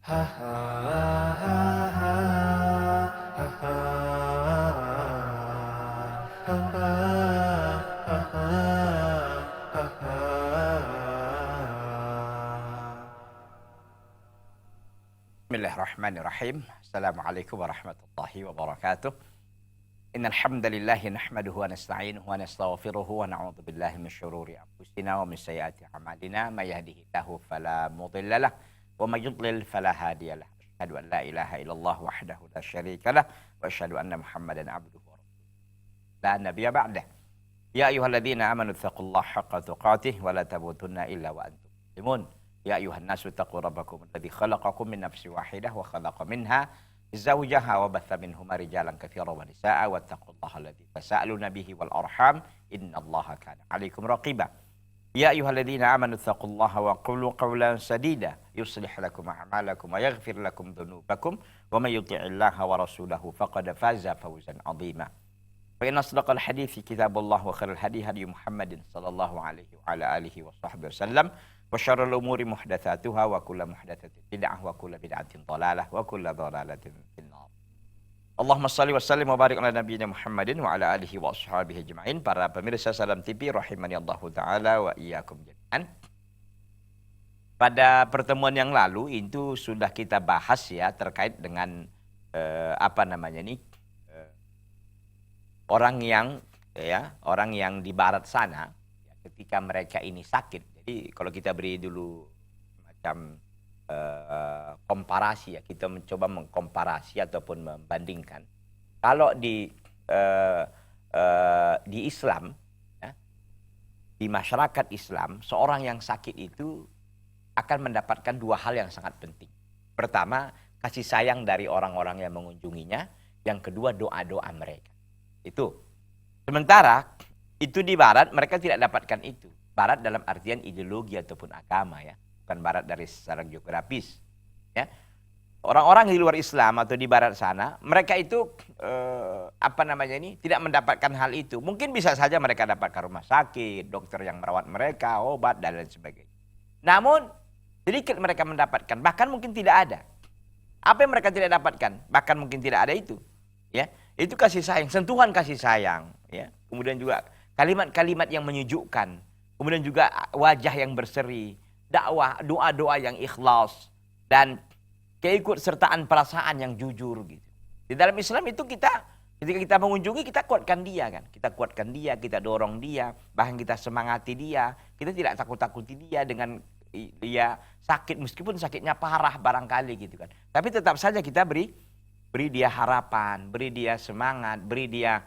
Bismillahirrahmanirrahim. Assalamualaikum warahmatullahi wabarakatuh. Innal hamdalillah nahmaduhu wa nasta'inuhu wa nastaghfiruhu wa na'udzu billahi min syururi anfusina wa min sayyiati a'malina. May yahdihillahu fala mudilla lahu wa may yudlil fala hadiya lahu. Asyhadu an la ilaha illallah wahdahu la syarika lahu wa asyhadu anna Muhammadan abduhu wa rasuluhu. La nabiyya ba'dah. Ya ayyuhalladzina amanu taqullaha haqqa tuqatih wa la tamutunna illa wa antum muslimun. Ya ayuhan nasu taqu rabbakum alladzi khalaqakum min nafsin wahidah wa khalaqa minha zawjaha wa batha minhuma rijalan katsiran wa nisaa'a wattaqullaha alladzi tasaaluna bihi wal arham innallaha kana 'alaikum raqiba. Ya ayyuhalladzina amanu taqullaha wa qulu qawlan sadida yuslih lakum a'malakum wa yaghfir lakum dhunubakum wa may yuti'illaha wa rasulahu faqad faza fawzan 'azima. Fa inna asdaqal hadithi kitabullah wa khairal hadi hadi Muhammadin sallallahu alaihi wa ala alihi wa sahbihi wasallam. Wa syarrul umuri muhdatsatuha wa kullu muhdatsatin bid'ah wa kullu bid'atin dhalalah wa kullu dhalalatin finnar. Allahumma shalli wa sallim wa barik ala nabiyyina Muhammadin wa ala alihi wa ashabihi ajma'in. Para pemirsa Salam TV rahimani Allah taala wa iyyakum jami'an. Pada pertemuan yang lalu itu sudah kita bahas ya terkait dengan orang yang di barat sana ya, ketika mereka ini sakit. Jadi kalau kita beri dulu macam komparasi ya, kita mencoba mengkomparasi ataupun membandingkan. Kalau di Islam, ya, di masyarakat Islam, seorang yang sakit itu akan mendapatkan dua hal yang sangat penting. Pertama, kasih sayang dari orang-orang yang mengunjunginya. Yang kedua, doa-doa mereka. Itu. Sementara itu di Barat mereka tidak dapatkan itu. Barat dalam artian ideologi ataupun agama ya, bukan barat dari secara geografis. Ya, orang-orang di luar Islam atau di Barat sana, mereka itu tidak mendapatkan hal itu. Mungkin bisa saja mereka dapatkan rumah sakit, dokter yang merawat mereka, obat dan lain sebagainya. Namun sedikit mereka mendapatkan, bahkan mungkin tidak ada. Apa yang mereka tidak dapatkan, bahkan mungkin tidak ada itu. Ya, itu kasih sayang, sentuhan kasih sayang. Ya, kemudian juga kalimat-kalimat yang menyejukkan. Kemudian juga wajah yang berseri, dakwah, doa-doa yang ikhlas, dan keikutsertaan perasaan yang jujur gitu. Di dalam Islam itu ketika kita mengunjungi, kita kuatkan dia kan. Kita kuatkan dia, kita dorong dia, bahkan kita semangati dia. Kita tidak takut-takuti dia dengan dia sakit, meskipun sakitnya parah barangkali gitu kan. Tapi tetap saja kita beri dia harapan, beri dia semangat, beri dia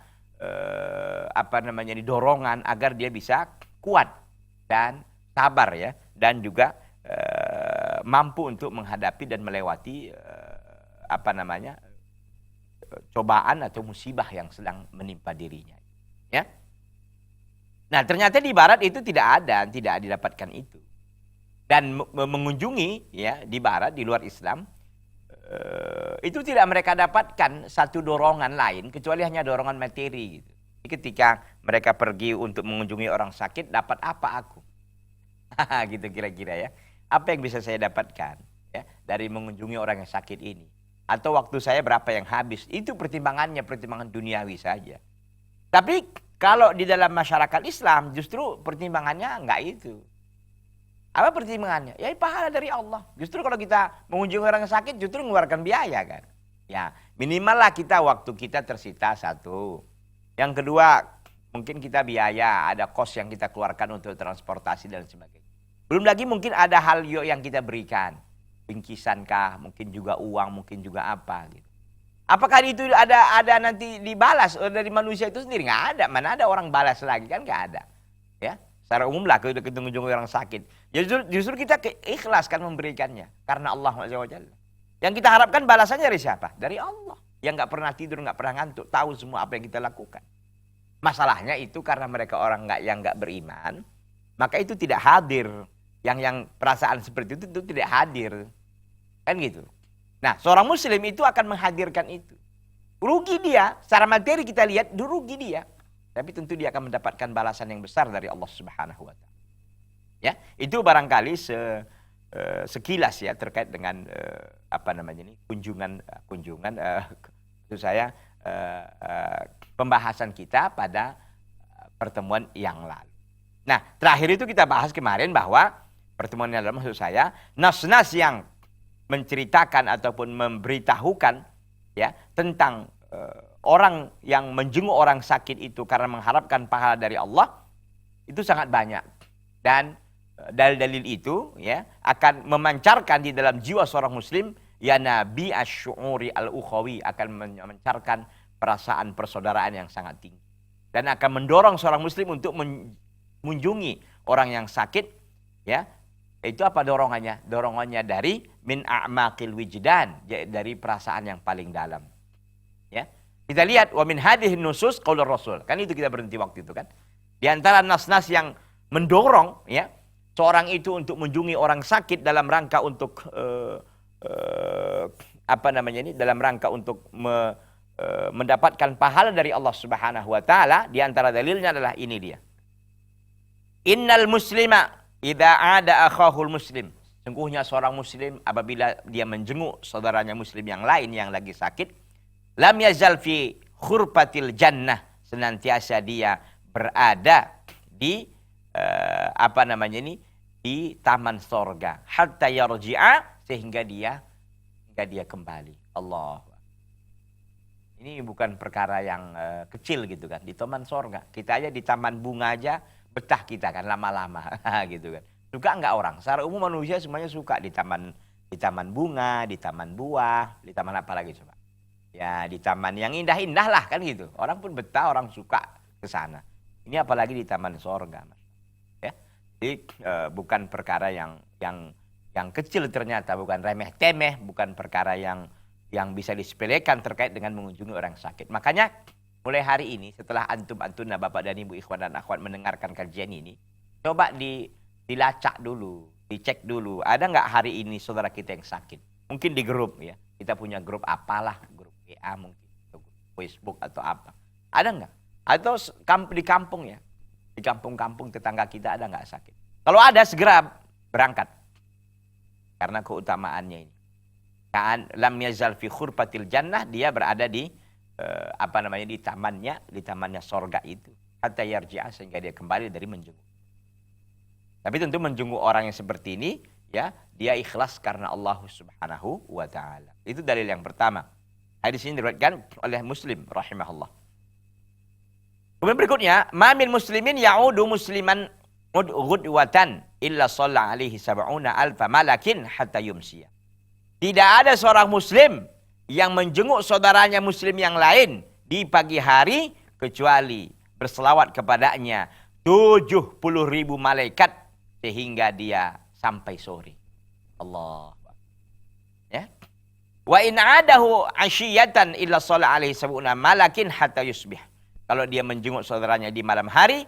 dorongan agar dia bisa kuat dan sabar ya, dan juga mampu untuk menghadapi dan melewati cobaan atau musibah yang sedang menimpa dirinya ya. Nah, ternyata di Barat itu tidak didapatkan itu. Dan mengunjungi ya di Barat, di luar Islam, itu tidak mereka dapatkan satu dorongan lain kecuali hanya dorongan materi gitu. Ketika mereka pergi untuk mengunjungi orang sakit, dapat apa aku? Gitu kira-kira ya. Apa yang bisa saya dapatkan ya dari mengunjungi orang yang sakit ini? Atau waktu saya berapa yang habis? Itu pertimbangan duniawi saja. Tapi kalau di dalam masyarakat Islam justru pertimbangannya enggak itu. Apa pertimbangannya? Ya pahala dari Allah. Justru kalau kita mengunjungi orang yang sakit justru mengeluarkan biaya kan. Ya minimal lah kita waktu kita tersita satu. Yang kedua, mungkin kita biaya, ada kos yang kita keluarkan untuk transportasi dan sebagainya. Belum lagi mungkin ada hal yang kita berikan. Bingkisankah, mungkin juga uang, mungkin juga apa gitu. Apakah itu ada nanti dibalas dari manusia itu sendiri? Nggak ada, mana ada orang balas lagi kan, nggak ada. Ya, secara umum lah kita mengunjungi orang sakit. Justru kita ikhlaskan memberikannya karena Allah SWT. Yang kita harapkan balasannya dari siapa? Dari Allah. Yang nggak pernah tidur, nggak pernah ngantuk, tahu semua apa yang kita lakukan. Masalahnya itu karena mereka orang yang nggak beriman, maka itu tidak hadir. Yang perasaan seperti itu tidak hadir, kan gitu. Nah, seorang Muslim itu akan menghadirkan itu. Rugi dia, secara materi kita lihat, rugi dia. Tapi tentu dia akan mendapatkan balasan yang besar dari Allah Subhanahu Wa Taala. Ya, itu barangkali sekilas ya terkait dengan kunjungan maksud saya pembahasan kita pada pertemuan yang lalu. Nah, terakhir itu kita bahas kemarin bahwa pertemuan yang lalu maksud saya nas-nas yang menceritakan ataupun memberitahukan ya tentang orang yang menjenguk orang sakit itu karena mengharapkan pahala dari Allah itu sangat banyak, dan dalil-dalil itu ya akan memancarkan di dalam jiwa seorang muslim ya nabi asy-syu'uri al-ukhawi, akan memancarkan perasaan persaudaraan yang sangat tinggi dan akan mendorong seorang muslim untuk mengunjungi orang yang sakit ya. Itu apa dorongannya? Dorongannya dari min a'maqil wijdan, dari perasaan yang paling dalam. Ya. Kita lihat wa min hadhihi nusus qaulur rasul. Kan itu kita berhenti waktu itu kan. Di antara nas-nas yang mendorong ya seorang itu untuk mengunjungi orang sakit dalam rangka untuk dalam rangka untuk mendapatkan pahala dari Allah Subhanahu wa taala, di antara dalilnya adalah ini dia. Innal muslima idza ada akhahul muslim. Sungguhnya seorang muslim apabila dia menjenguk saudaranya muslim yang lain yang lagi sakit, lam yazal fi khurfatil jannah, senantiasa dia berada di di taman sorga, hatta yarji'a, sehingga dia kembali. Allah. Ini bukan perkara yang kecil gitu kan, di taman sorga. Kita aja di taman bunga aja betah kita kan lama-lama gitu kan. Suka enggak orang? Secara umum manusia semuanya suka di taman bunga, di taman buah, di taman apa lagi coba? Ya di taman yang indah-indah lah kan gitu. Orang pun betah, orang suka ke sana. Ini apalagi di taman sorga. Ya. Jadi bukan perkara yang kecil ternyata, bukan remeh-temeh, bukan perkara yang bisa disepelekan terkait dengan mengunjungi orang sakit. Makanya mulai hari ini setelah antum-antuna Bapak dan Ibu ikhwan dan akhwat mendengarkan kajian ini, coba dilacak dulu, dicek dulu, ada nggak hari ini saudara kita yang sakit? Mungkin di grup ya, kita punya grup apalah, grup WA mungkin, atau grup Facebook atau apa. Ada nggak? Atau di kampung ya, di kampung-kampung tetangga kita ada nggak sakit? Kalau ada segera berangkat, karena keutamaannya ini. Kan lam yazal fi khurfatil jannah, dia berada di di tamannya sorga itu, hatta yarji'a, sehingga dia kembali dari menjenguk. Tapi tentu menjenguk orang yang seperti ini ya, dia ikhlas karena Allah Subhanahu wa taala. Itu dalil yang pertama. Hadis ini diriwayatkan oleh Muslim rahimahullah. Kemudian berikutnya, ma min muslimin ya'udu musliman ghudwatan illa shalla alaihi sab'una alfa malakin hatta yumsiya. Tidak ada seorang muslim yang menjenguk saudaranya muslim yang lain di pagi hari kecuali berselawat kepadanya 70.000 malaikat sehingga dia sampai sore. Allah. Ya. Wa in adahu asyiyatan illa shalla alaihi sab'una malakin hatta yusbih. Kalau dia menjenguk saudaranya di malam hari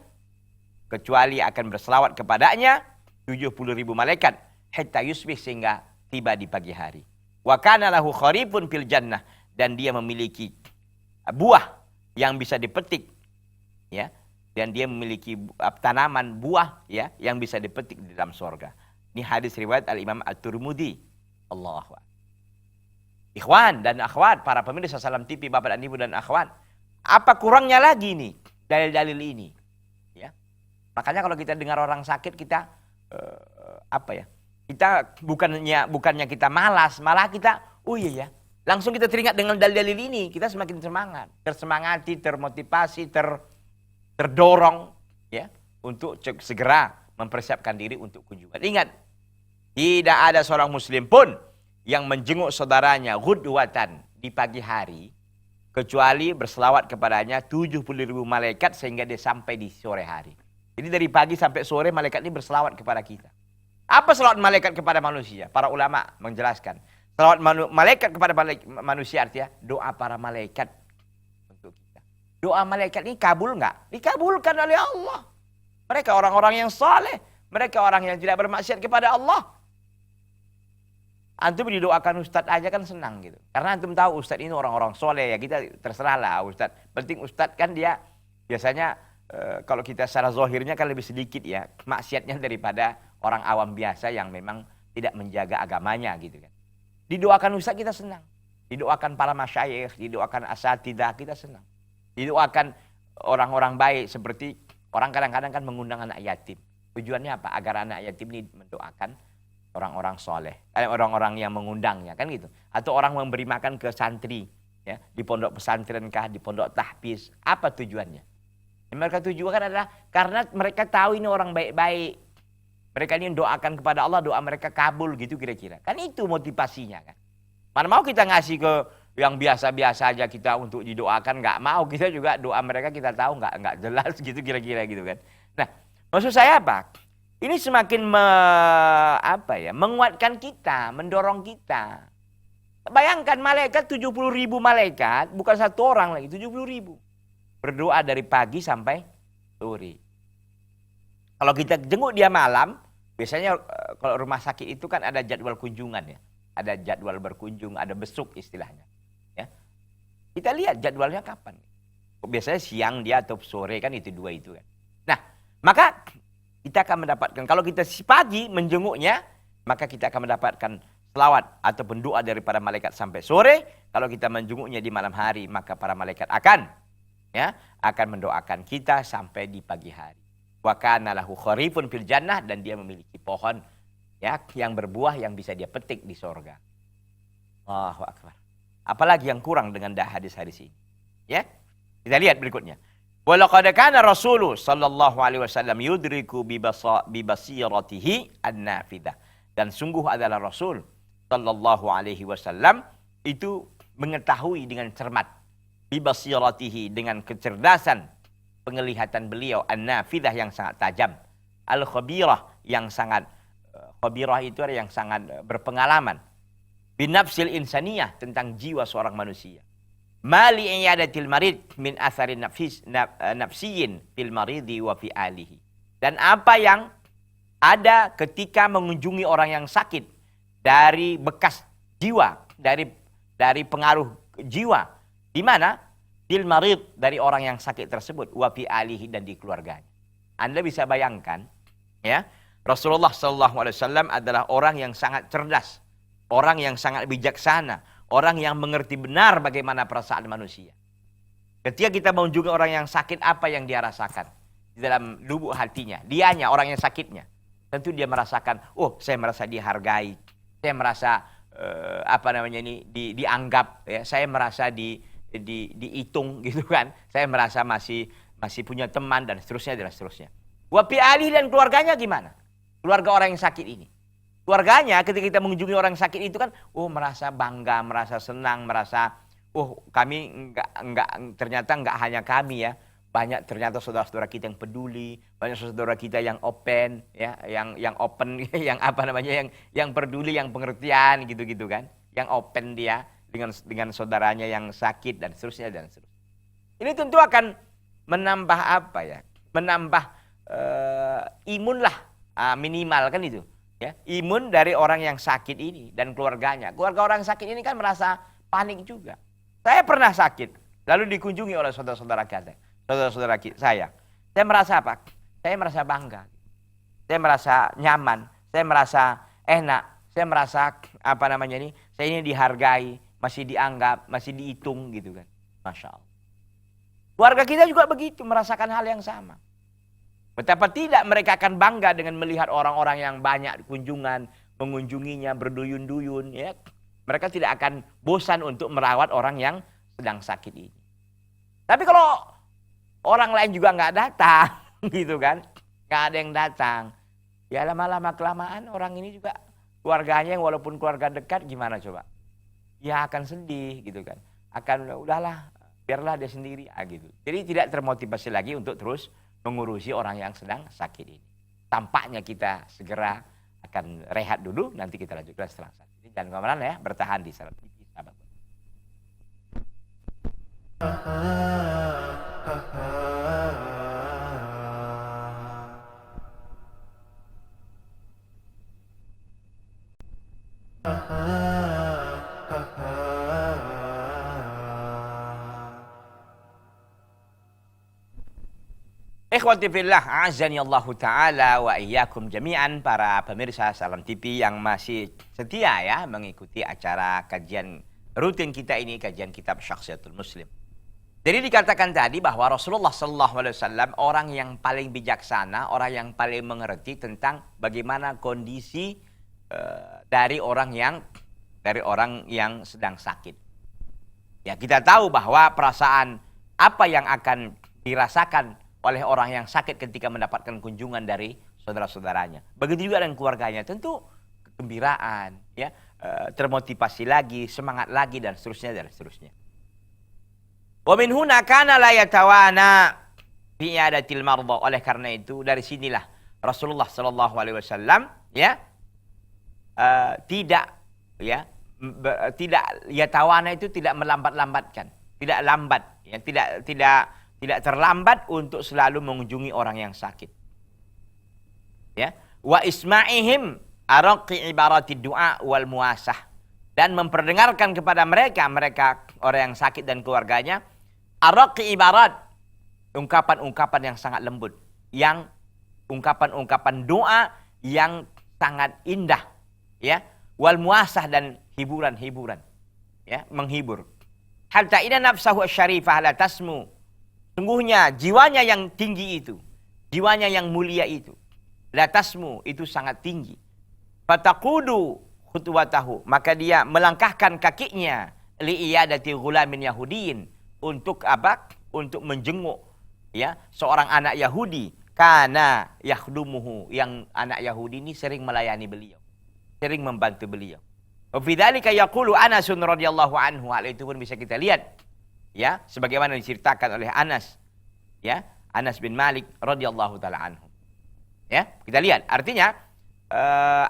kecuali akan berselawat kepadanya 70.000 malaikat hatta yusbih, sehingga tiba di pagi hari. Wa kana lahu kharifun fil jannah, dan dia memiliki buah yang bisa dipetik ya, dan dia memiliki tanaman buah ya yang bisa dipetik di dalam surga. Ini hadis riwayat Al-Imam At-Tirmidzi. Allahu akbar. Ikhwan dan akhwat, para pemirsa Salam TV, Bapak dan Ibu dan akhwat, apa kurangnya lagi nih dalil-dalil ini ya? Makanya kalau kita dengar orang sakit kita kita bukannya kita malas, malah kita, oh iya ya, langsung kita teringat dengan dalil-dalil ini, kita semakin semangat, tersemangati, termotivasi, terdorong ya untuk segera mempersiapkan diri untuk kunjungan. Ingat, tidak ada seorang muslim pun yang menjenguk saudaranya ghudwatan di pagi hari kecuali berselawat kepadanya 70.000 malaikat sehingga dia sampai di sore hari. Jadi dari pagi sampai sore malaikat ini berselawat kepada kita. Apa selawat malaikat kepada manusia? Para ulama menjelaskan. Selawat malaikat kepada manusia artinya doa para malaikat untuk kita. Doa malaikat ini kabul nggak? Dikabulkan oleh Allah. Mereka orang-orang yang saleh. Mereka orang yang tidak bermaksiat kepada Allah. Antum didoakan ustadz aja kan senang gitu. Karena antum tahu ustadz ini orang-orang soleh ya, kita terserah lah ustadz. Penting ustadz kan dia biasanya kalau kita secara zahirnya kan lebih sedikit ya maksiatnya daripada orang awam biasa yang memang tidak menjaga agamanya gitu kan. Didoakan ustaz kita senang. Didoakan para masyayikh, didoakan asatidzah kita senang. Didoakan orang-orang baik seperti orang kadang-kadang kan mengundang anak yatim. Tujuannya apa? Agar anak yatim ini mendoakan orang-orang soleh, orang-orang yang mengundangnya kan gitu. Atau orang memberi makan ke santri, ya, di pondok pesantren kah, di pondok tahfiz. Apa tujuannya? Yang mereka tujukan adalah karena mereka tahu ini orang baik-baik. Mereka ini doakan kepada Allah, doa mereka kabul gitu kira-kira. Kan itu motivasinya kan. Mana mau kita ngasih ke yang biasa-biasa aja kita untuk didoakan, nggak mau. Kita juga doa mereka kita tahu nggak jelas gitu kira-kira gitu kan. Nah, maksud saya apa? Ini semakin menguatkan kita, mendorong kita. Bayangkan malaikat 70.000 malaikat, bukan satu orang lagi, 70.000. Berdoa dari pagi sampai sore. Kalau kita jenguk dia malam, biasanya kalau rumah sakit itu kan ada jadwal kunjungan ya. Ada jadwal berkunjung, ada besuk istilahnya. Ya. Kita lihat jadwalnya kapan. Biasanya siang dia atau sore kan itu dua itu kan. Nah, maka kita akan mendapatkan, kalau kita pagi menjenguknya, maka kita akan mendapatkan selawat atau doa daripada malaikat sampai sore. Kalau kita menjenguknya di malam hari, maka para malaikat akan mendoakan kita sampai di pagi hari. Wa kana lahu kharifun fil jannah, dan dia memiliki pohon ya yang berbuah yang bisa dia petik di sorga. Allahu akbar. Apalagi yang kurang dengan hadis-hadis ini? Ya, kita lihat berikutnya. Walaqad kana Rasulullah sallallahu alaihi wasallam yudriku bi basiratihi an-nafidah. Dan sungguh adalah Rasul sallallahu alaihi wasallam itu mengetahui dengan cermat, bi basiratihi, dengan kecerdasan penglihatan beliau, an-nafidah yang sangat tajam, al-khabirah yang sangat khabirah itu ada yang sangat berpengalaman, binafsil insaniyah, tentang jiwa seorang manusia. Mali iyadatil marid min athari nafsiyin fil maridi wa fi alihi. Dan apa yang ada ketika mengunjungi orang yang sakit, dari bekas jiwa, dari pengaruh jiwa, di mana? Fil marid, dari orang yang sakit tersebut, wa fi alihi, dan di keluarganya. Anda bisa bayangkan, ya, Rasulullah SAW adalah orang yang sangat cerdas, orang yang sangat bijaksana, orang yang mengerti benar bagaimana perasaan manusia. Ketika kita mengunjungi orang yang sakit, apa yang dia rasakan di dalam lubuk hatinya? Dianya, orang yang sakitnya. Tentu dia merasakan, oh, saya merasa dihargai, saya merasa dianggap, ya, saya merasa dihitung gitu kan. Saya merasa masih punya teman dan seterusnya dan seterusnya. Wa fi ali, dan keluarganya gimana? Keluarga orang yang sakit ini. Keluarganya ketika kita mengunjungi orang sakit itu kan, merasa bangga, merasa senang, merasa kami ternyata enggak hanya kami ya, banyak ternyata saudara-saudara kita yang peduli, banyak saudara kita yang open ya, yang open yang peduli, yang pengertian gitu-gitu kan, yang open dia dengan saudaranya yang sakit dan seterusnya dan seterusnya. Ini tentu akan menambah menambah imun lah, minimal kan itu. Ya, imun dari orang yang sakit ini dan keluarganya. Keluarga orang sakit ini kan merasa panik juga. Saya pernah sakit, lalu dikunjungi oleh saudara-saudara saya. Saya merasa apa? Saya merasa bangga. Saya merasa nyaman. Saya merasa enak. Saya merasa saya ini dihargai, masih dianggap, masih dihitung gitu kan. Masya Allah. Keluarga kita juga begitu, merasakan hal yang sama. Betapa tidak mereka akan bangga dengan melihat orang-orang yang banyak kunjungan, mengunjunginya, berduyun-duyun. Ya. Mereka tidak akan bosan untuk merawat orang yang sedang sakit ini. Tapi kalau orang lain juga nggak datang, gitu kan, nggak ada yang datang, ya lama-lama kelamaan orang ini juga keluarganya yang walaupun keluarga dekat gimana coba? Ya akan sedih, gitu kan. Akan udahlah, biarlah dia sendiri, gitu. Jadi tidak termotivasi lagi untuk terus mengurusi orang yang sedang sakit ini. Tampaknya kita segera akan rehat dulu, nanti kita lanjutkan setelah saat ini. Jangan kemana-mana ya, bertahan di Salat TV, sahabat. Ikhwati fillah, azani Allah Ta'ala wa iyyakum jami'an, para pemirsa Salam TV yang masih setia ya mengikuti acara kajian rutin kita ini, kajian kitab Syakhsiyatul Muslim. Jadi dikatakan tadi bahwa Rasulullah SAW orang yang paling bijaksana, orang yang paling mengerti tentang bagaimana kondisi dari orang yang sedang sakit. Ya, kita tahu bahwa perasaan apa yang akan dirasakan oleh orang yang sakit ketika mendapatkan kunjungan dari saudara-saudaranya. Begitu juga dengan keluarganya, tentu kegembiraan, ya, termotivasi lagi, semangat lagi, dan seterusnya dan seterusnya. Wa min huna kana la yatawana fi i'adatil mardha. Oleh karena itu dari sinilah Rasulullah sallallahu alaihi wasallam tidak yatawana itu tidak melambat-lambatkan, tidak lambat, ya, tidak terlambat untuk selalu mengunjungi orang yang sakit. Ya, wa isma'ihim araqi ibaratid du'a wal muasah, dan memperdengarkan kepada mereka orang yang sakit dan keluarganya araqi ibarat, ungkapan-ungkapan yang sangat lembut, yang ungkapan-ungkapan doa yang sangat indah, ya, wal muasah, dan hiburan-hiburan, ya, menghibur. Hatta ina nafsahu syarifah la tasmu. Sungguhnya jiwanya yang tinggi itu, jiwanya yang mulia itu, la tasmu, itu sangat tinggi. Fataqudu khutwatahu, maka dia melangkahkan kakinya li iyadati ghulamin yahudiyin, untuk apa? Untuk menjenguk, ya, seorang anak Yahudi, kana yakhdumuhu, yang anak Yahudi ini sering melayani beliau, sering membantu beliau. Wa fi dzalika yaqulu Anas radhiyallahu anhu, hal itu pun bisa kita lihat, ya, sebagaimana diceritakan oleh Anas, ya, Anas bin Malik radhiyallahu taala anhu. Ya, kita lihat, artinya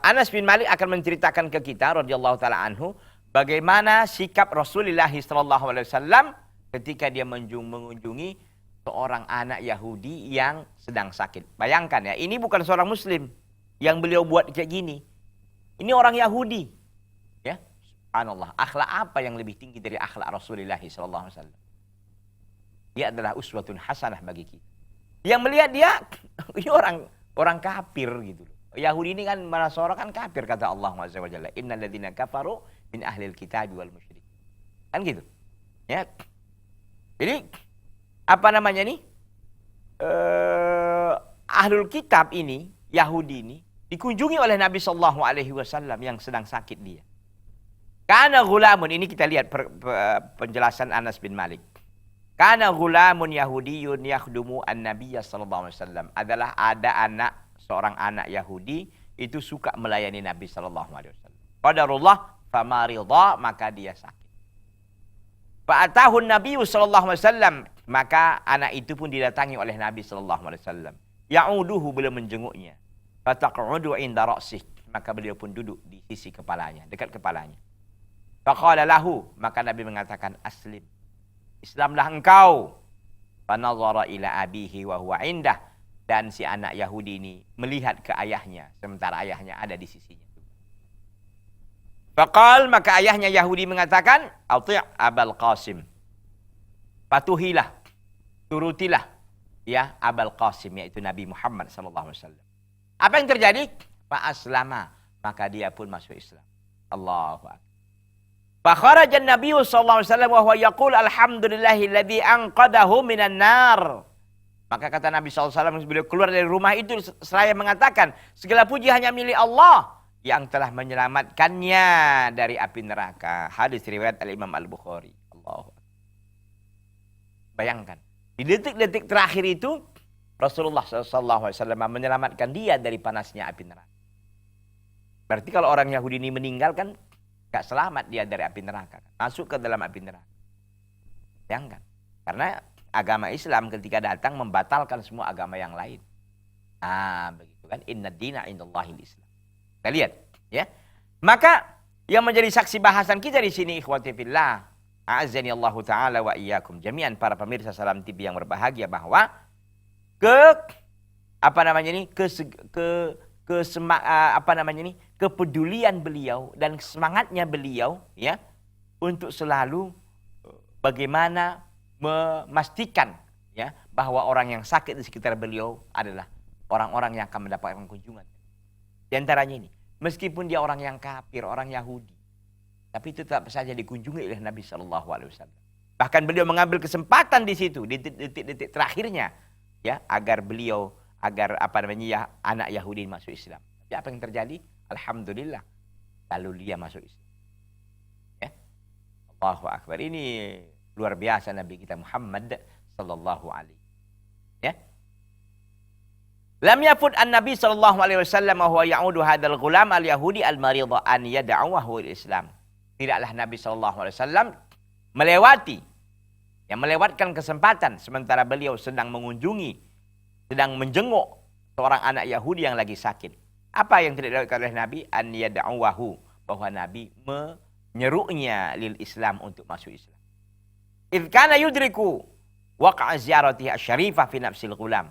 Anas bin Malik akan menceritakan ke kita radhiyallahu taala anhu bagaimana sikap Rasulullah sallallahu alaihi wasallam ketika dia mengunjungi seorang anak Yahudi yang sedang sakit. Bayangkan ya, ini bukan seorang muslim yang beliau buat kayak gini. Ini orang Yahudi. Ya, subhanallah, akhlak apa yang lebih tinggi dari akhlak Rasulullah SAW? Dia adalah uswatun hasanah bagi kita. Yang melihat dia, ini orang kafir gitu. Yahudi ini kan, Nasara kan kafir, kata Allah Azza wa Jalla. Innal ladzina kafaru min ahlil kitabi wal musyrik. Kan gitu. Ya. Jadi apa namanya nih? Ahlul kitab ini, Yahudi ini, dikunjungi oleh Nabi Sallallahu Alaihi Wasallam yang sedang sakit dia. Kana ghulamun, ini kita lihat penjelasan Anas bin Malik. Kana ghulamun Yahudiyun yakhdumu an-nabiyya sallallahu alaihi wasallam. Adalah ada seorang anak Yahudi itu suka melayani Nabi sallallahu alaihi wasallam. Qadarullah fama ridha, maka dia sakit. Fa'atahu an-nabiy sallallahu alaihi wasallam, maka anak itu pun didatangi oleh Nabi sallallahu alaihi wasallam. Ya'uduhu, beliau menjenguknya. Fataq'udu 'inda ra'sih, maka beliau pun duduk di sisi kepalanya, dekat kepalanya. Faqala lahu, maka Nabi mengatakan, aslim, Islamlah engkau. Fanadhara ila abihi wa huwa indah, dan si anak Yahudi ini melihat ke ayahnya sementara ayahnya ada di sisinya. Faqal, maka ayahnya Yahudi mengatakan, ati' Abul Qasim, patuhilah, turutilah, ya, Abul Qasim, yaitu Nabi Muhammad sallallahu alaihi wasallam. Apa yang terjadi? Fa aslama, maka dia pun masuk Islam. Allahu akbar. Fa kharaja an-nabiy sallallahu alaihi wasallam wa huwa yaqul alhamdulillahilladzi anqadahu minan nar. Maka kata Nabi sallallahu alaihi wasallam, beliau keluar dari rumah itu seraya mengatakan, segala puji hanya milik Allah yang telah menyelamatkannya dari api neraka. Hadis riwayat Al-Imam Al-Bukhari. Allahu akbar. Bayangkan, di detik-detik terakhir itu Rasulullah sallallahu alaihi wasallam menyelamatkan dia dari panasnya api neraka. Berarti kalau orang Yahudi ini meninggal kan gak selamat dia dari api neraka, masuk ke dalam api neraka. Bayangkan, karena agama Islam ketika datang membatalkan semua agama yang lain. Begitu kan, inna dina indallahil Islam. Kita lihat, ya. Maka yang menjadi saksi bahasan kita di sini, ikhwati fillah, a'azzani Allah taala wa iyyakum jami'an, para pemirsa Salam TV yang berbahagia, bahwa kepedulian beliau dan semangatnya beliau, ya, untuk selalu bagaimana memastikan, ya, bahwa orang yang sakit di sekitar beliau adalah orang-orang yang akan mendapatkan kunjungan. Di antaranya ini, meskipun dia orang yang kafir, orang Yahudi, tapi itu tetap saja dikunjungi oleh Nabi SAW. Bahkan beliau mengambil kesempatan di situ, di detik-detik terakhirnya, ya, agar anak Yahudi masuk Islam. Tapi apa yang terjadi? Alhamdulillah, lalu dia masuk Islam. Ya, Allahu Akbar. Ini luar biasa Nabi kita Muhammad sallallahu alaihi. Ya. Lam yafut an-nabi sallallahu alaihi wasallam wa huwa ya'udu hadzal ghulam al-yahudi al-maridha an yad'awahu al-Islam. Tidaklah Nabi sallallahu alaihi wasallam melewatkan kesempatan sementara beliau sedang mengunjungi, sedang menjenguk seorang anak Yahudi yang lagi sakit. Apa yang tidak dilakukan oleh Nabi? An yad'awahu, bahwa Nabi menyerunya lil Islam, untuk masuk Islam. Idh kana yudriku waqa'a ziyaratihi asy-syarifah fi nafsil ghulam.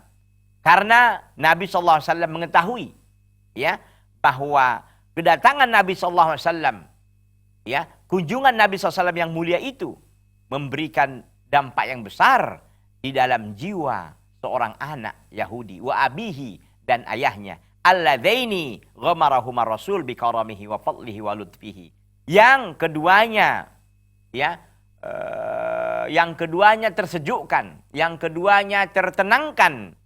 Karena Nabi sallallahu alaihi wasallam mengetahui, ya, bahwa kedatangan Nabi sallallahu alaihi wasallam, ya, kunjungan Nabi sallallahu alaihi wasallam yang mulia itu memberikan dampak yang besar di dalam jiwa seorang anak Yahudi, wa abihi, dan ayahnya, alladzaini ghamarahuma rasul bi karamihi wa fadlihi wa lutfihi. Yang keduanya, ya, yang keduanya tersejukkan, yang keduanya tertenangkan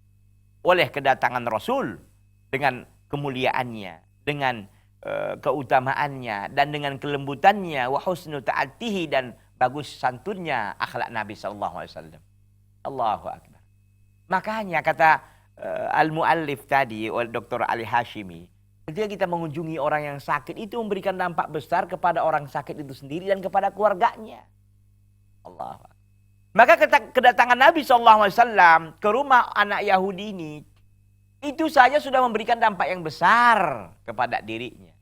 oleh kedatangan Rasul dengan kemuliaannya, dengan keutamaannya, dan dengan kelembutannya, wa husnu ta'atihi, dan bagus santunnya akhlak Nabi sallallahu alaihi wasallam. Allahu akbar. Makanya kata al-muallif tadi, Dr. Ali Hashimi, ketika kita mengunjungi orang yang sakit itu memberikan dampak besar kepada orang sakit itu sendiri dan kepada keluarganya. Allah. Maka kedatangan Nabi SAW ke rumah anak Yahudi ini, itu saja sudah memberikan dampak yang besar kepada dirinya,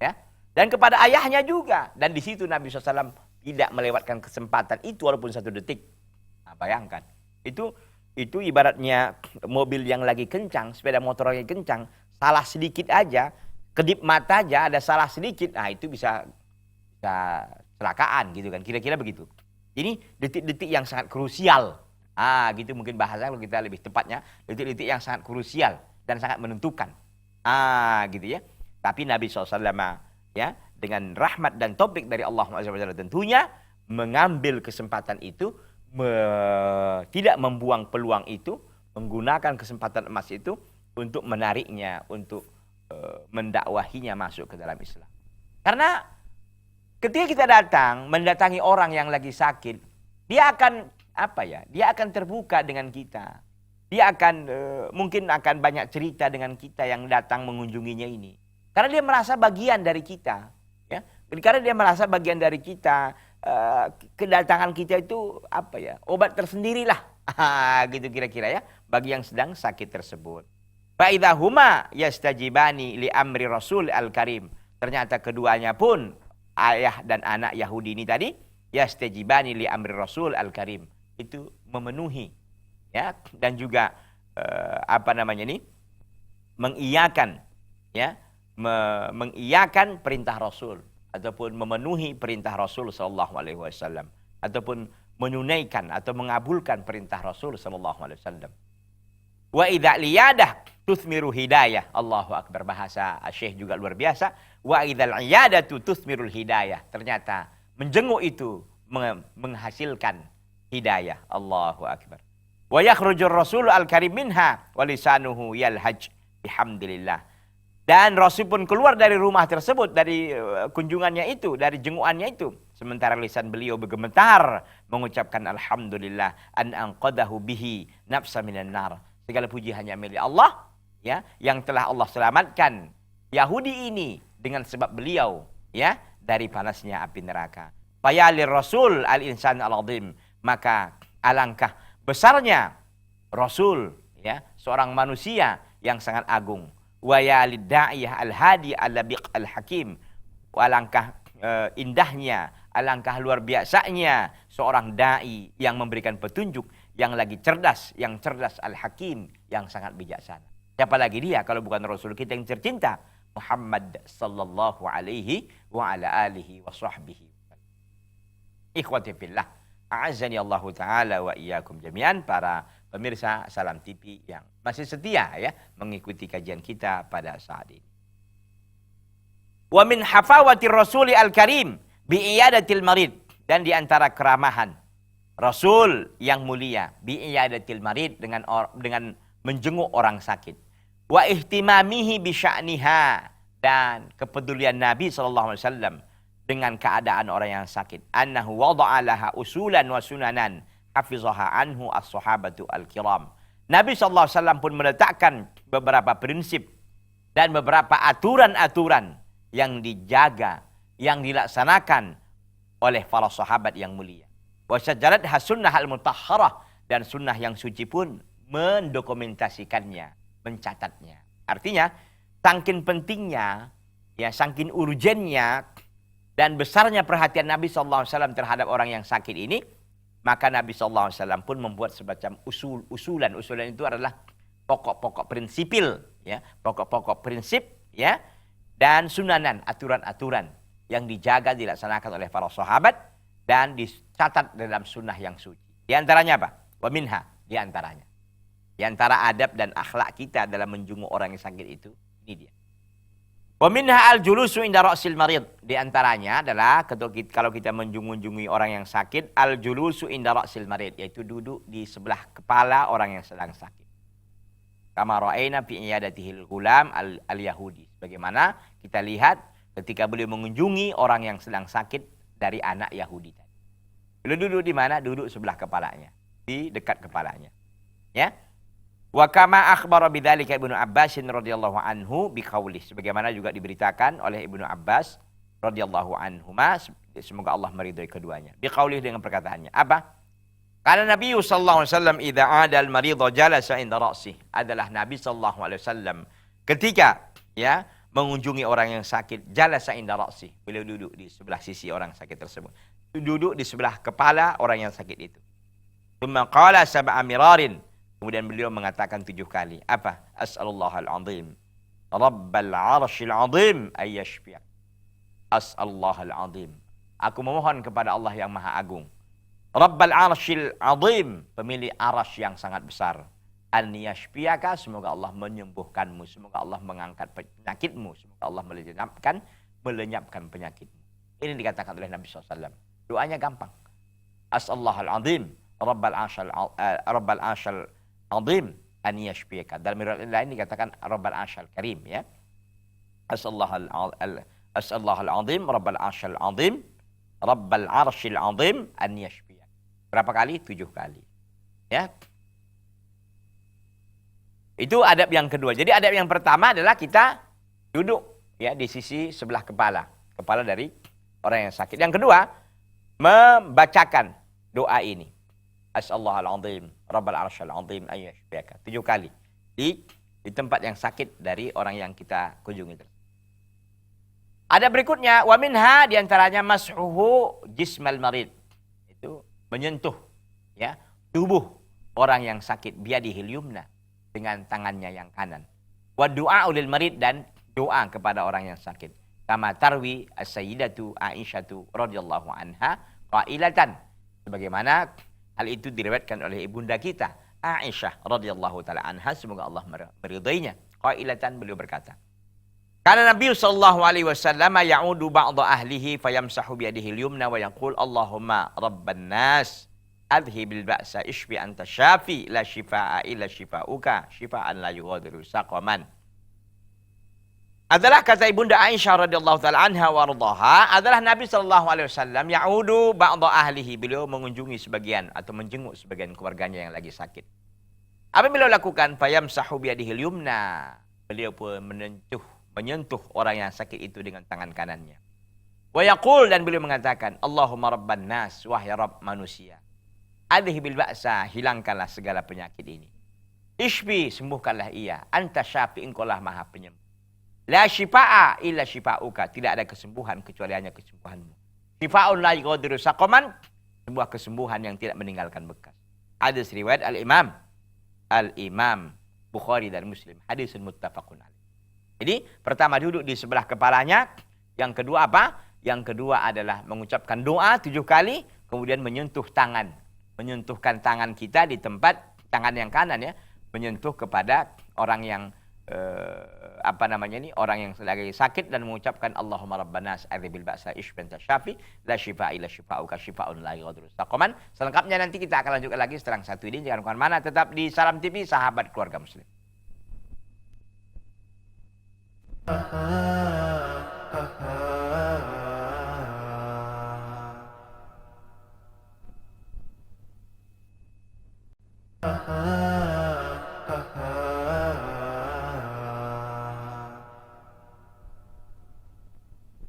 ya, dan kepada ayahnya juga. Dan di situ Nabi SAW tidak melewatkan kesempatan itu walaupun 1 detik. Nah, bayangkan, itu ibaratnya mobil yang lagi kencang, sepeda motor yang kencang, salah sedikit aja, kedip mata aja ada salah sedikit, nah itu bisa kecelakaan gitu kan, kira-kira begitu. Ini detik-detik yang sangat krusial. Gitu mungkin bahasa kalau kita lebih tepatnya, detik-detik yang sangat krusial dan sangat menentukan. Gitu ya. Tapi Nabi SAW, ya, dengan rahmat dan taufik dari Allah SWT tentunya mengambil kesempatan itu, tidak membuang peluang itu, menggunakan kesempatan emas itu untuk menariknya, untuk mendakwahinya masuk ke dalam Islam. Karena ketika kita mendatangi orang yang lagi sakit, dia akan dia akan terbuka dengan kita. Dia akan mungkin akan banyak cerita dengan kita yang datang mengunjunginya ini. Karena dia merasa bagian dari kita, ya. Karena dia merasa bagian dari kita, kedatangan kita itu obat tersendirilah. Gitu kira-kira ya, bagi yang sedang sakit tersebut. Fa idza huma yastajibani li amri Rasul al-Karim. Ternyata keduanya pun, ayah dan anak Yahudi ini tadi, yastajibani li amri Rasul al-Karim, itu memenuhi, ya, dan juga mengiyakan, ya, mengiyakan perintah Rasul, ataupun memenuhi perintah Rasul sallallahu alaihi wasallam, ataupun menunaikan atau mengabulkan perintah Rasul sallallahu alaihi wasallam. Wa idza liyadah tuthmiru hidayah. Allahu akbar, bahasa Syekh juga luar biasa. Wa idzal iyadatu tuthmirul hidayah. Ternyata menjenguk itu menghasilkan hidayah. Allahu akbar. Wa yakhrujur rasul al-karim minha wa lisanuhu yalhaj bihamdillah. Dan Rasul pun keluar dari rumah tersebut, dari kunjungannya itu, dari jengukannya itu, sementara lisan beliau bergemetar mengucapkan alhamdulillah an anqadahu bihi nafsa minan nar. Segala puji hanya milik Allah, ya, yang telah Allah selamatkan Yahudi ini dengan sebab beliau, ya, dari panasnya api neraka. Fayalir Rasul al-insan al-azim, maka alangkah besarnya Rasul, ya, seorang manusia yang sangat agung. Wa yalid da'iyah al-hadi al-labiq al-hakim, alangkah indahnya, alangkah luar biasanya seorang dai yang memberikan petunjuk, yang lagi cerdas, yang cerdas al-hakim, yang sangat bijaksana. Siapa lagi dia kalau bukan Rasul kita yang tercinta, Muhammad sallallahu alaihi wa ala alihi wa sahbihi. Ikhwati fillah. A'azzani Allahu ta'ala wa iyyakum jami'an, para pemirsa Salam TV yang masih setia ya mengikuti kajian kita pada saat ini. Wa min hafawati Rasuli al-Karim bi iyadatil marid, dan di antara keramahan Rasul yang mulia bi iyadatil marid, dengan menjenguk orang sakit. Wa ihtimamihi bi sya'niha, dan kepedulian Nabi SAW dengan keadaan orang yang sakit. Annahu wada'a laha usulan wa sunanan hafizaha anhu as-sahabatu al-kiram. Nabi SAW pun meletakkan beberapa prinsip dan beberapa aturan-aturan yang dijaga, yang dilaksanakan oleh para sahabat yang mulia. Wa syajaratha sunnah al-mutahharah, dan sunnah yang suci pun mendokumentasikannya, mencatatnya. Artinya, saking pentingnya, ya saking urgennya dan besarnya perhatian Nabi SAW terhadap orang yang sakit ini, maka Nabi SAW pun membuat semacam usulan. Usulan itu adalah pokok-pokok prinsipil, ya, pokok-pokok prinsip, ya, dan sunanan, aturan-aturan yang dijaga, dilaksanakan oleh para sahabat dan dicatat dalam sunnah yang suci. Di antaranya apa? Wa minha, di antaranya. Di antara adab dan akhlak kita dalam menjenguk orang yang sakit itu, ini dia. Wa minha al-julusu inda ra'sil marid. Di antaranya adalah kalau kita mengunjungi orang yang sakit, al-julusu inda ra'sil marid, yaitu duduk di sebelah kepala orang yang sedang sakit. Kama ra'ayna fi iyadatihil ghulam al-yahudi. Bagaimana kita lihat ketika beliau mengunjungi orang yang sedang sakit dari anak Yahudi tadi. Beliau duduk di mana? Duduk sebelah kepalanya, di dekat kepalanya. Ya. Wa kama akhbara bidzalika Ibnu Abbas radhiyallahu anhu biqaulih, sebagaimana juga diberitakan oleh Ibnu Abbas radhiyallahu anhuma, semoga Allah meridhai keduanya. Biqaulih, dengan perkataannya. Apa? Karena Nabi sallallahu alaihi wasallam idza 'ada al-marid jalasa inda ra'sih, adalah Nabi sallallahu alaihi wasallam ketika ya mengunjungi orang yang sakit, jalasa inda ra'sih, beliau duduk di sebelah sisi orang sakit tersebut. Duduk di sebelah kepala orang yang sakit itu. Tsumma qala sab'a mirarin, kemudian beliau mengatakan 7 kali. Apa? As'alullahal azim, Rabbal arshil azim ayyashfi'ak. As'alullahal azim, aku memohon kepada Allah yang Maha Agung. Rabbal arshil azim, pemilik arasy yang sangat besar. An yashfi'aka, semoga Allah menyembuhkanmu, semoga Allah mengangkat penyakitmu, semoga Allah melenyapkan penyakitmu. Ini dikatakan oleh Nabi SAW. Doanya gampang. As'alullahal azim, Rabbal arshil azim an yashfiyaka. Dalam riwayat lain dikatakan Rabbal arsyil karim, ya. As'allahal azim, Rabbal arsyil azim, Rabbal arsyil azim an yashfiyaka. Berapa kali? 7 kali. Ya. Itu adab yang kedua. Jadi adab yang pertama adalah kita duduk ya di sisi sebelah kepala dari orang yang sakit. Yang kedua, membacakan doa ini. As'allahal azim, Rabbal arsyil azim ayyashfi'aka. 7 kali. Di tempat yang sakit dari orang yang kita kunjungi. Ada berikutnya, wa minha, di antaranya mas'uhu jismal marid. Itu menyentuh ya tubuh orang yang sakit, biyadihil yumna, dengan tangannya yang kanan. Wa du'a lil marid, dan doa kepada orang yang sakit. Kama tarwi as-sayyidatu Aisyatu radhiyallahu anha qailatan, sebagaimana hal itu diriwayatkan oleh ibunda kita Aisyah radhiyallahu taala anha, semoga Allah meridainya. Qailatan, beliau berkata, karena Nabi sallallahu alaihi wasallam ya'udu ba'dha ahlihi fayamsahu bi yadihi al-yumna wa yaqul Allahumma rabban nas adhibil ba'sa ishfi anta syafi la shifaa'a illa shifaa'uka shifaa'an la yughadiru saqaman. Adalah kata ibunda Aisyah radhiyallahu taala anha wa radhaha, adalah Nabi sallallahu alaihi wasallam ya'udu ba'dha ahlihi, beliau mengunjungi sebagian atau menjenguk sebagian keluarganya yang lagi sakit. Apa beliau lakukan? Fayamsahu bi yadihi al-yumna, beliau pun menyentuh orang yang sakit itu dengan tangan kanannya. Wa yaqul, dan beliau mengatakan, Allahumma rabban nas, wahai Rabb manusia, adhibil ba'sa, hilangkanlah segala penyakit ini. Ishfi, sembuhkanlah ia, anta syafi, engkaulah maha penyembuh. La shifaa'a illa shifaa'uka, tidak ada kesembuhan kecuali hanya kesembuhanmu. Shifaa'un la yughadiru saqaman, sebuah kesembuhan yang tidak meninggalkan bekas. Hadis riwayat Al-Imam Bukhari dan Muslim, hadisun muttafaqun alaih. Jadi pertama duduk di sebelah kepalanya, yang kedua apa? Yang kedua adalah mengucapkan doa 7 kali, kemudian menyentuhkan tangan kita di tempat tangan yang kanan ya, menyentuh kepada orang yang orang yang lagi sakit dan mengucapkan Allahumma rabbanas adzhibil ba'sa ishfi anta syafi la shifaa illa shifaa'uka shifaa'un la yughadiru saqaman. Selengkapnya nanti kita akan lanjutkan lagi setelah satu ini. Jangan kemana-mana, tetap di Salam TV, sahabat keluarga muslim.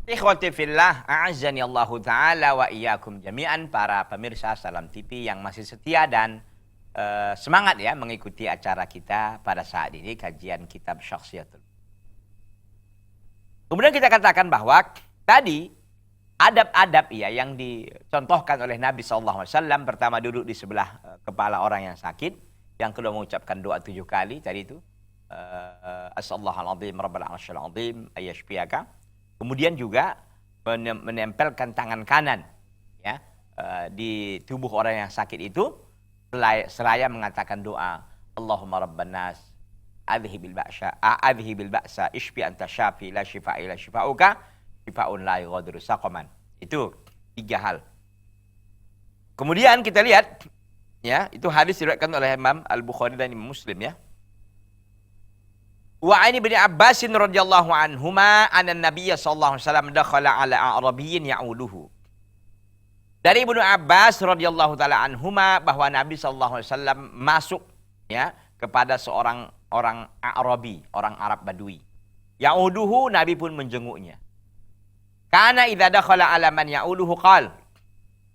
Ikhwati fillah, a'azzani Allahu ta'ala wa iyyakum jami'an, para pemirsa Salam TV yang masih setia dan semangat ya mengikuti acara kita pada saat ini, kajian kitab Syakhsiyatul. Kemudian kita katakan bahwa tadi adab-adab ya yang dicontohkan oleh Nabi SAW, pertama duduk di sebelah kepala orang yang sakit, yang kedua mengucapkan doa 7 kali tadi itu, As-Allahul-Azim Rabbal Arsyil Azim ayyashfiyaka. Kemudian juga menempelkan tangan kanan ya di tubuh orang yang sakit itu, seraya mengatakan doa Allahumma rabbanas adzhibil ba'sa ishfi anta syafi la shifaa illa shifaa'uka shifaa'un la yughadiru saqaman. Itu 3 hal. Kemudian kita lihat ya, itu hadis diriwayatkan oleh Imam Al-Bukhari dan Imam Muslim ya. Wa ani bin Abbas radhiyallahu anhuma anna Nabiyya sallallahu alaihi wasallam dakhala ala a'rabiyyin ya'uduhu. Dari Ibnu Abbas radhiyallahu taala anhuma bahwa Nabi sallallahu alaihi wasallam masuk ya kepada seorang orang Arabi, orang Arab Badui. Ya'uduhu, Nabi pun menjenguknya. Kana idza dakhala ala man ya'uduhu qal,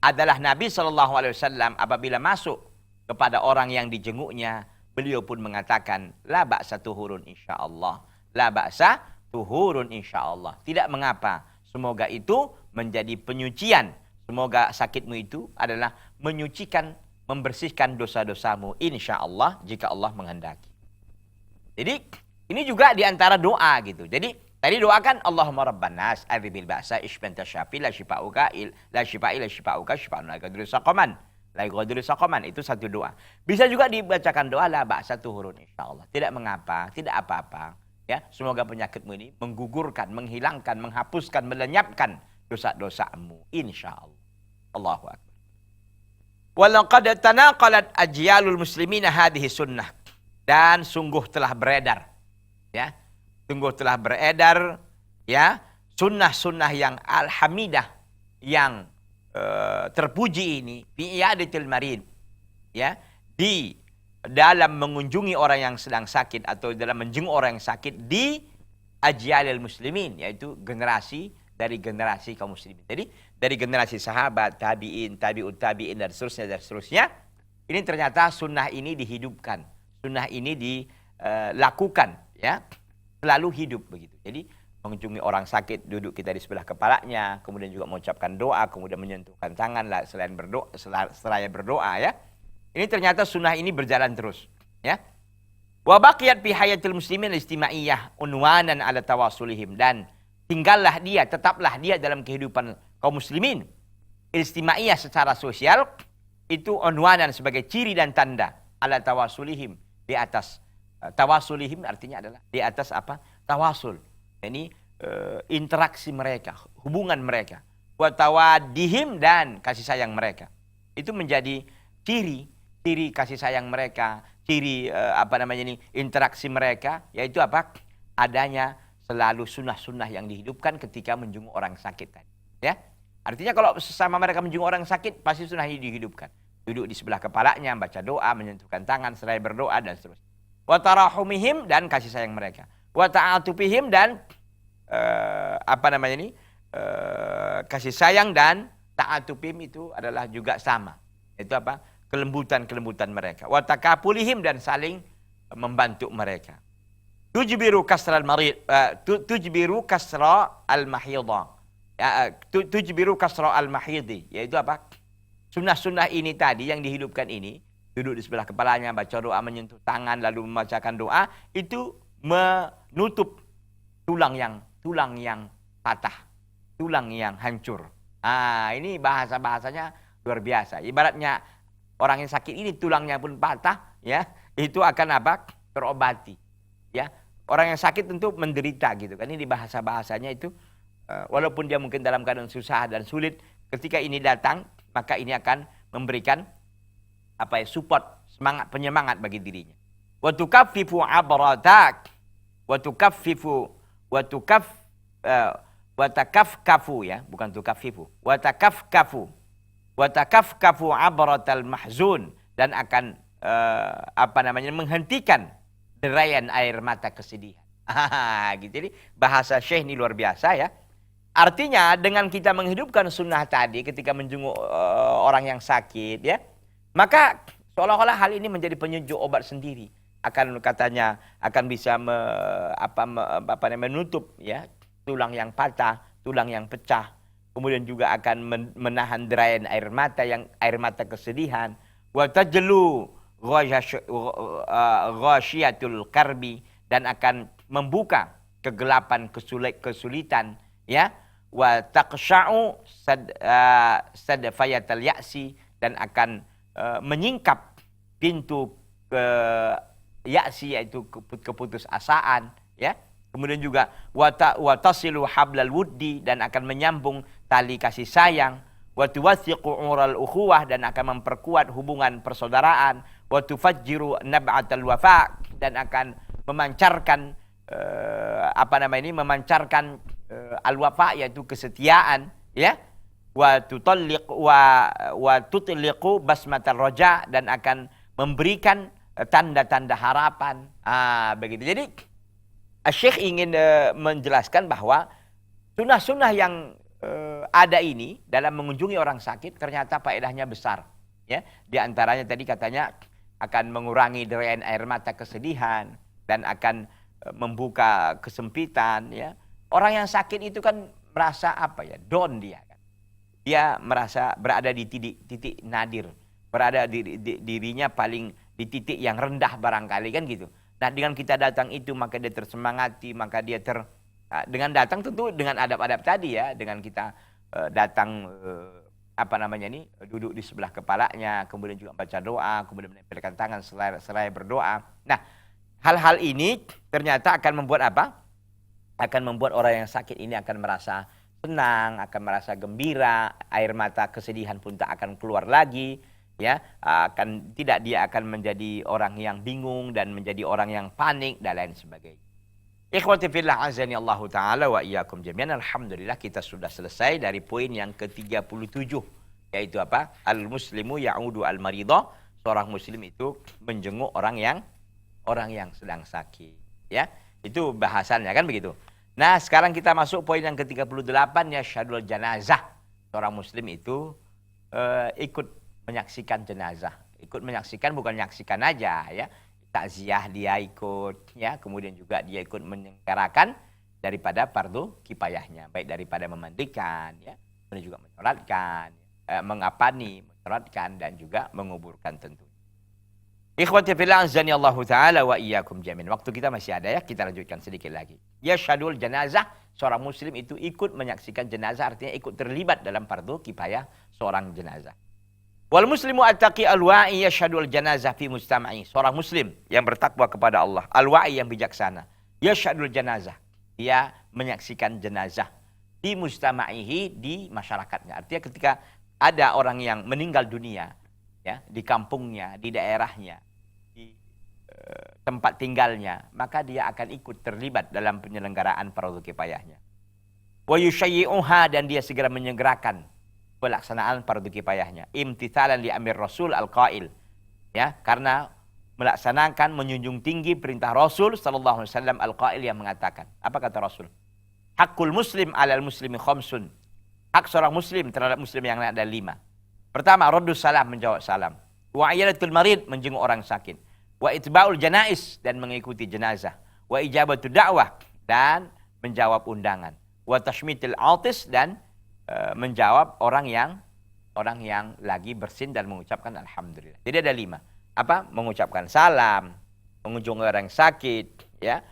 adalah Nabi sallallahu alaihi wasallam apabila masuk kepada orang yang dijenguknya, beliau pun mengatakan, la ba'sa tuhurun insyaallah. La ba'sa tuhurun insyaallah. Tidak mengapa. Semoga itu menjadi penyucian. Semoga sakitmu itu adalah menyucikan, membersihkan dosa-dosamu insyaallah jika Allah menghendaki. Jadi ini juga diantara doa gitu. Jadi tadi doakan Allahumma rabbanas adzhibil ba'sa ishfi anta syafi la shifaa'uka la shifaa illa shifaa'uka shifaa'un la yughadiru saqaman. La yughadiru saqaman, itu satu doa. Bisa juga dibacakan doa la ba'sa tuhurun insyaallah. Tidak mengapa, tidak apa-apa. Ya, semoga penyakitmu ini menggugurkan, menghilangkan, menghapuskan, melenyapkan dosa-dosamu insyaallah. Allahu akbar. Walaqad tanaqalat ajyalul muslimina hadhihi sunnah. Dan sungguh telah beredar ya. Sungguh telah beredar ya sunnah-sunnah yang alhamidah, yang terpuji ini fi i'adatil marid ya, di dalam mengunjungi orang yang sedang sakit atau dalam menjenguk orang yang sakit di ajyalil muslimin, yaitu generasi dari generasi kaum muslimin. Jadi dari generasi sahabat, tabi'in, tabi'ut tabi'in dan seterusnya. Ini ternyata sunnah ini dihidupkan. Sunnah ini dilakukan ya, selalu hidup begitu. Jadi mengunjungi orang sakit, duduk kita di sebelah kepalanya, kemudian juga mengucapkan doa, kemudian menyentuhkan tangan selain berdoa, seraya berdoa ya. Ini ternyata sunnah ini berjalan terus ya. Wa baqiyat fi hayatil muslimin istimaiyah unwanan ala tawasulihim, dan tinggallah dia, tetaplah dia dalam kehidupan kaum muslimin istimaiyah secara sosial, itu unwanan sebagai ciri dan tanda ala tawasulihim, di atas tawasulihim artinya adalah di atas apa? Tawasul. Ini interaksi mereka, hubungan mereka, wa tawadihim, dan kasih sayang mereka. Itu menjadi ciri kasih sayang mereka, ciri interaksi mereka, yaitu apa? Adanya selalu sunnah-sunnah yang dihidupkan ketika menjenguk orang sakit tadi. Ya, artinya kalau sesama mereka menjenguk orang sakit, pasti sunnah ini dihidupkan. Duduk di sebelah kepalanya, baca doa, menyentuhkan tangan, seraya berdoa dan seterusnya. Wa tarahumihim, dan kasih sayang mereka. Wa ta'atufihim, dan kasih sayang dan ta'atufihim itu adalah juga sama. Itu apa? Kelembutan-kelembutan mereka. Wa takapulihim, dan saling membantu mereka. Tujbiru kasra al-marid, tujbiru kasra al-mahidha. Tujbiru kasra al-mahidhi, yaitu apa? Sunnah-sunnah ini tadi yang dihidupkan ini, duduk di sebelah kepalanya, baca doa, menyentuh tangan, lalu membacakan doa, itu menutup tulang yang patah, tulang yang hancur. Ini bahasa-bahasanya luar biasa. Ibaratnya orang yang sakit ini tulangnya pun patah, ya, itu akan apa? Terobati, ya. Orang yang sakit tentu menderita gitu kan. Ini bahasa-bahasanya itu walaupun dia mungkin dalam keadaan susah dan sulit, ketika ini datang maka ini akan memberikan apa ya, support, semangat, penyemangat bagi dirinya. Wa tukaffifu abratak, wa tukaffifu wa tukaf wa takafkafu, ya, bukan tukaffifu, wa takafkafu abratal mahzun, dan akan menghentikan derayan air mata kesedihan. Gitu. Jadi bahasa Syekh ini luar biasa, ya. Artinya dengan kita menghidupkan sunnah tadi ketika menjenguk orang yang sakit, ya, maka seolah-olah hal ini menjadi penyejuk obat sendiri. Katanya akan bisa menutup, ya, tulang yang patah, tulang yang pecah. Kemudian juga akan menahan derayan air mata kesedihan. Wa tajlu ghasyiatul karbi, dan akan membuka kegelapan, kesulitan, ya. Wa taqsha'u sadfayatal ya'si, dan akan menyingkap pintu ya'si, yaitu keputusasaan, ya. Kemudian juga wa tasilu hablal wuddi, dan akan menyambung tali kasih sayang. Wa tuwathiqu ural ukhuwah, dan akan memperkuat hubungan persaudaraan. Wa tufajjiru nab'atal wafa, dan akan memancarkan al-wafa, yaitu kesetiaan, ya. Wa tutliqu basmatal raja, dan akan memberikan tanda-tanda harapan. Begitu. Jadi Syekh ingin menjelaskan bahwa sunnah-sunnah yang ada ini dalam mengunjungi orang sakit ternyata faedahnya besar, ya. Di antaranya tadi katanya akan mengurangi derayan air mata kesedihan, dan akan membuka kesempitan, ya. Orang yang sakit itu kan merasa down dia kan. Dia merasa berada di titik nadir, berada dirinya paling di titik yang rendah barangkali kan gitu. Nah, dengan kita datang itu maka dia tersemangati, maka dia dengan datang tentu dengan adab-adab tadi, ya, dengan kita datang duduk di sebelah kepalanya, kemudian juga baca doa, kemudian menempelkan tangan seraya berdoa. Nah, hal-hal ini ternyata akan membuat akan membuat orang yang sakit ini akan merasa senang, akan merasa gembira, air mata kesedihan pun tak akan keluar lagi, ya. Dia akan menjadi orang yang bingung dan menjadi orang yang panik dan lain sebagainya. Ikhwati fillah azani Allah taala wa iyyakum jami'an. Alhamdulillah kita sudah selesai dari poin yang ke-37, yaitu apa? Al-muslimu ya'udu al-maridha. Seorang muslim itu menjenguk orang yang sedang sakit, ya. Itu bahasannya kan begitu. Nah, sekarang kita masuk poin yang ke-38, ya, syahadul janazah. Seorang muslim itu ikut menyaksikan jenazah. Ikut menyaksikan bukan menyaksikan aja, ya. Takziah dia ikut, ya. Kemudian juga dia ikut menyelenggarakan daripada fardu kifayahnya, baik daripada memandikan, ya, kemudian juga menyolatkan, menyolatkan dan juga menguburkan tentu. Ikhwati fillah azani Allah taala wa iyyakum jami'an. Waktu kita masih ada, ya, kita lanjutkan sedikit lagi. Ya, syahadul janazah, seorang muslim itu ikut menyaksikan jenazah, artinya ikut terlibat dalam fardu kifayah seorang jenazah. Wal muslimu attaqi al-wa'i yashhadul janazah fi mujtama'i. Seorang muslim yang bertakwa kepada Allah, al-wa'i yang bijaksana, yashhadul janazah, dia menyaksikan jenazah di mujtama'ihi, di masyarakatnya. Artinya ketika ada orang yang meninggal dunia, ya, di kampungnya, di daerahnya, di tempat tinggalnya, maka dia akan ikut terlibat dalam penyelenggaraan fardu kifayahnya. Wa yushayyi'uha, dan dia segera menyegerakan pelaksanaan fardu kifayahnya. Imtithalan li amir Rasul al-qail, ya, karena melaksanakan, menjunjung tinggi perintah Rasul sallallahu alaihi wasallam al-qail yang mengatakan, apa kata Rasul? Hakul muslim 'alal muslimi khamsun. Hak seorang muslim terhadap muslim yang lain ada 5. Pertama, raddus salam, menjawab salam. Wa iyadatul marid, menjenguk orang sakit. Wa itba'ul janais, dan mengikuti jenazah. Wa ijabatud da'wah, dan menjawab undangan. Wa tashmitil atis, dan menjawab orang yang lagi bersin dan mengucapkan alhamdulillah. Jadi ada 5. Apa? Mengucapkan salam, mengunjungi orang sakit, ya,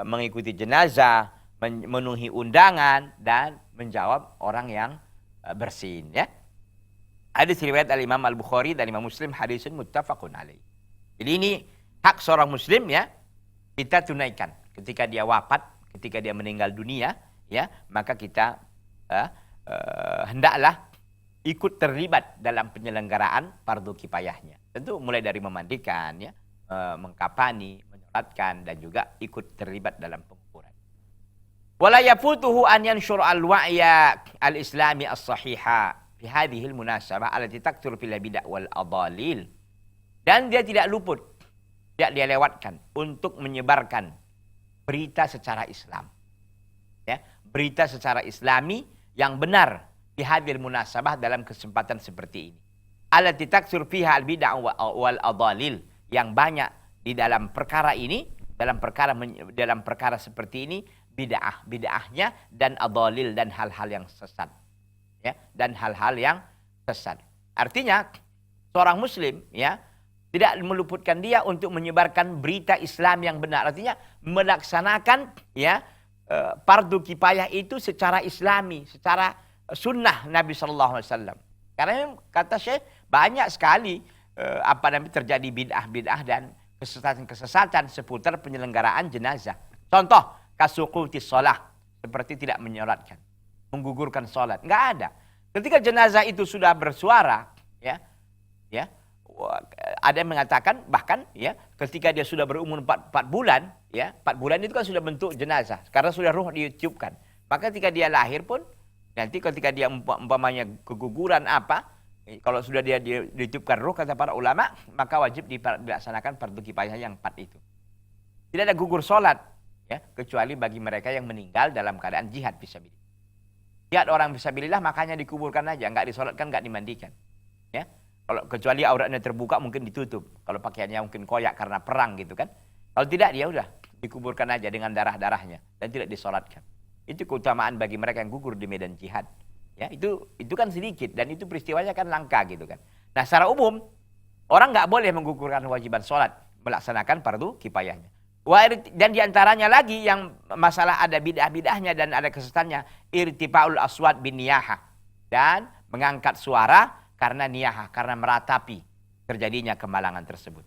mengikuti jenazah, memenuhi undangan, dan menjawab orang yang bersin, ya. Hadis riwayat Al-Imam Al-Bukhari dan Imam Muslim, hadisun muttafaqun alaih. Jadi ini hak seorang muslim ya, kita tunaikan ketika dia wafat, ketika dia meninggal dunia ya, maka kita hendaklah ikut terlibat dalam penyelenggaraan fardu kifayahnya. Tentu mulai dari memandikan ya, mengkafani, menyolatkan, dan juga ikut terlibat dalam penguburan. Wala yafutuhu an yanshur al-wa'ya al-islami as-sahiha fi hadhihi al-munasabah allati takthur fil bid'ah wal adalil. Dan dia tidak luput, tidak dia lewatkan untuk menyebarkan berita secara Islam. Ya, berita secara Islami yang benar fi hadhil munasabah dalam kesempatan seperti ini. Allati takthur fiha al-bid'ah wal adalil, yang banyak di dalam perkara ini, dalam perkara seperti ini bid'ahnya dan adalil dan hal-hal yang sesat. Ya, dan hal-hal yang sesat. Artinya seorang muslim ya tidak meluputkan dia untuk menyebarkan berita Islam yang benar. Artinya melaksanakan ya fardu kifayah itu secara Islami, secara sunnah Nabi Sallallahu Alaihi Wasallam. Karena kata Syekh banyak sekali terjadi bid'ah dan kesesatan seputar penyelenggaraan jenazah. Contoh kasuqutis shalah, seperti tidak menyolatkan, menggugurkan sholat. Enggak ada. Ketika jenazah itu sudah bersuara, ya, ada yang mengatakan bahkan ya ketika dia sudah berumur 4 bulan, ya, 4 bulan itu kan sudah bentuk jenazah karena sudah ruh ditiupkan. Maka ketika dia lahir pun nanti ketika dia umpamanya keguguran apa, kalau sudah dia ditiupkan ruh kata para ulama, maka wajib dilaksanakan fardu kifayah yang 4 itu. Tidak ada gugur sholat, ya, kecuali bagi mereka yang meninggal dalam keadaan jihad fisabilillah. Jihad orang fisabilillah makanya dikuburkan aja, enggak disolatkan, enggak dimandikan. Ya. Kalau kecuali auratnya terbuka mungkin ditutup. Kalau pakaiannya mungkin koyak karena perang gitu kan. Kalau tidak dia udah dikuburkan aja dengan darah-darahnya dan tidak disolatkan. Itu keutamaan bagi mereka yang gugur di medan jihad. Ya, itu kan sedikit dan itu peristiwanya kan langka gitu kan. Nah, secara umum orang enggak boleh menggugurkan kewajiban sholat, melaksanakan fardu kifayahnya. Dan diantaranya lagi yang masalah ada bid'ah-bid'ahnya dan ada kesesatannya, irtifa'ul aswat bin niyahah, dan mengangkat suara karena niyahah, karena meratapi terjadinya kemalangan tersebut.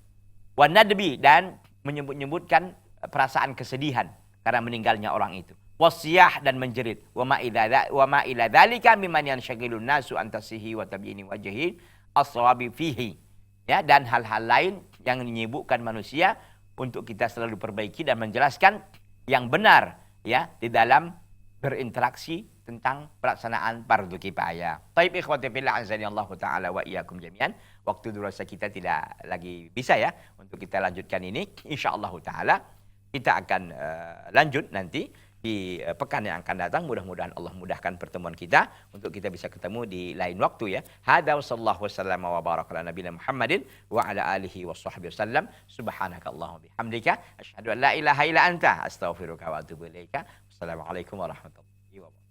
Wan nadbi, dan menyebut-nyebutkan perasaan kesedihan karena meninggalnya orang itu. Wasiyah, dan menjerit. Wa ma ila dzalika mimman yanshagilun nasu an tasihi wa tabyini wajhi as-sawabi fihi. Ya, dan hal-hal lain yang menyibukkan manusia untuk kita selalu perbaiki dan menjelaskan yang benar ya di dalam berinteraksi tentang pelaksanaan fardu kifayah. Taib ikhwati fillah azani Allah taala wa iyyakum jami'an. Waktu durasi kita tidak lagi bisa ya untuk kita lanjutkan ini. Insyaallah taala kita akan lanjut nanti di pekan yang akan datang. Mudah-mudahan Allah mudahkan pertemuan kita untuk kita bisa ketemu di lain waktu ya. Hadza sallallahu wasallam wa baraka ala nabiyina Muhammadin wa ala alihi washabbihi wasallam. Subhanakallahumma bihamdika asyhadu an la ilaha illa anta astaghfiruka wa atubu ilaika. Wassalamualaikum warahmatullahi wabarakatuh.